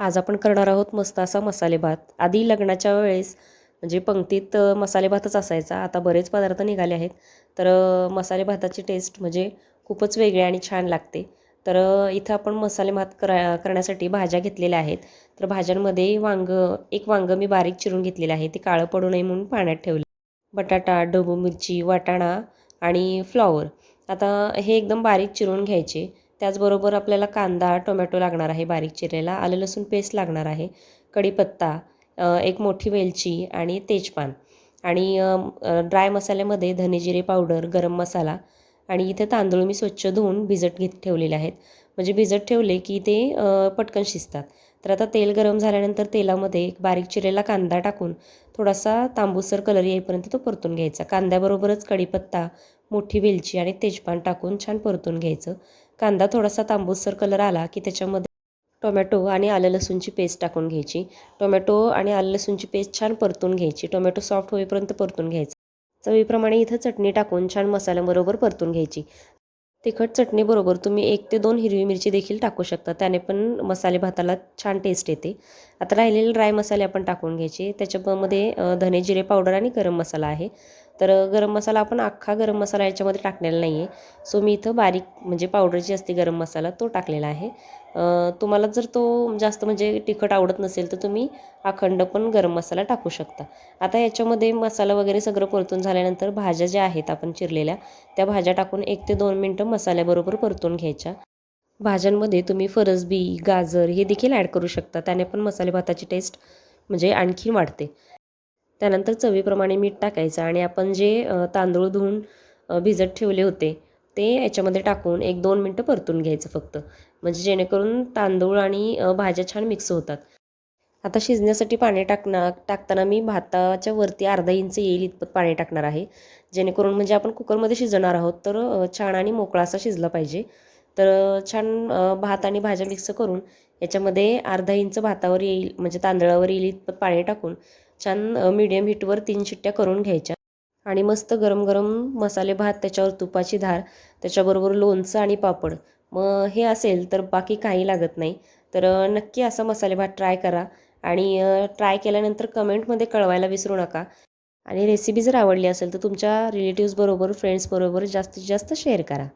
आज आपण करणार आहोत मस्त असा मसाले भात. आधी लग्नाच्या वेळेस म्हणजे पंक्तीत मसाले भातच असायचा. आता बरेच पदार्थ निघाले आहेत. तर मसाले भाताची टेस्ट म्हणजे खूपच वेगळी आणि छान लागते. तर इथं आपण मसाले भात करण्यासाठी भाज्या घेतलेल्या आहेत. तर भाज्यांमध्ये एक वांगं मी बारीक चिरून घेतलेलं आहे. ते काळं पडू नये म्हणून पाण्यात ठेवले. बटाटा, ढबू मिरची, वाटाणा आणि फ्लॉवर. आता हे एकदम बारीक चिरून घ्यायचे. त्याचबरोबर आपल्याला कांदा, टोमॅटो लागणार आहे बारीक चिरलेला, आलं लसूण पेस्ट लागणार आहे, कढीपत्ता, एक मोठी वेलची आणि तेजपान आणि ड्राय मसाल्यामध्ये धने जिरे पावडर, गरम मसाला आणि इथे तांदूळ मी स्वच्छ धुवून भिजत ठेवलेले आहेत. म्हणजे भिजत ठेवले की ते पटकन शिजतात. तर आता तेल गरम झाल्यानंतर तेलामध्ये एक बारीक चिरलेला कांदा टाकून थोडासा तांबूसर कलर येईपर्यंत तो परतून घ्यायचा. कांद्याबरोबरच कढीपत्ता, मोठी वेलची आणि तेजपान टाकून छान परतून घ्यायचं. कांदा थोडासा तांबूसर कलर आला की त्याच्यामध्ये टोमॅटो आणि आलं लसूणची पेस्ट टाकून घ्यायची. टोमॅटो आणि आलं लसूणची पेस्ट छान परतून घ्यायची. टोमॅटो सॉफ्ट होईपर्यंत परतून घ्यायचं. चवीप्रमाणे इथं चटणी टाकून छान मसाल्याबरोबर परतून घ्यायची. तिखट चटणीबरोबर तुम्ही 1 ते 2 हिरवी मिरची देखील टाकू शकता. त्याने पण मसाले भाताला छान टेस्ट येते. आता राहिलेले ड्राय मसाले आपण टाकून घ्यायचे. त्याच्यामध्ये धने जिरे पावडर आणि गरम मसाला आहे. तर गरम मसाला आपण अख्खा गरम मसाला याच्यामध्ये टाकलेला नाही आहे. सो मी इथं बारीक म्हणजे पावडर जी असते गरम मसाला तो टाकलेला आहे. तुम्हाला जर तो जास्त म्हणजे तिखट आवडत नसेल तर तुम्ही अखंड पण गरम मसाला टाकू शकता. आता याच्यामध्ये मसाला वगैरे सगळं परतून झाल्यानंतर भाज्या ज्या आहेत आपण चिरलेल्या त्या भाज्या टाकून 1 ते 2 मिनटं मसाल्याबरोबर परतून घ्यायच्या. भाज्यांमध्ये तुम्ही फरसबी, गाजर हे देखील ॲड करू शकता. त्याने पण मसाले भाताची टेस्ट म्हणजे आणखीन वाढते. त्यानंतर चवीप्रमाणे मीठ टाकायचं आणि आपण जे तांदूळ धुवून भिजत ठेवले होते ते याच्यामध्ये टाकून 1-2 मिनटं परतून घ्यायचं फक्त. म्हणजे जेणेकरून तांदूळ आणि भाज्या छान मिक्स होतात. आता शिजण्यासाठी पाणी टाकताना मी भाताच्या वरती अर्धा इंच येईल इतपत पाणी टाकणार आहे. जेणेकरून म्हणजे आपण कुकरमध्ये शिजवणार आहोत तर छान आणि मोकळा असा शिजला पाहिजे. तर छान भात आणि भाज्या मिक्स करून याच्यामध्ये अर्धा इंच भातावर येईल म्हणजे तांदळावर येईल इतपत पाणी टाकून छान मीडियम हीटवर 3 शिट्ट्या करून घ्यायच्या. आणि मस्त गरम गरम मसाले भात, त्याच्यावर तुपाची धार, त्याच्याबरोबर लोणचं आणि पापड. मग हे असेल तर बाकी काही लागत नाही. तर नक्की असा मसाले भात ट्राय करा आणि ट्राय केल्यानंतर कमेंटमध्ये कळवायला विसरू नका. आणि रेसिपी जर आवडली असेल तर तुमच्या रिलेटिव्सबरोबर, फ्रेंड्सबरोबर जास्तीत जास्त शेअर करा.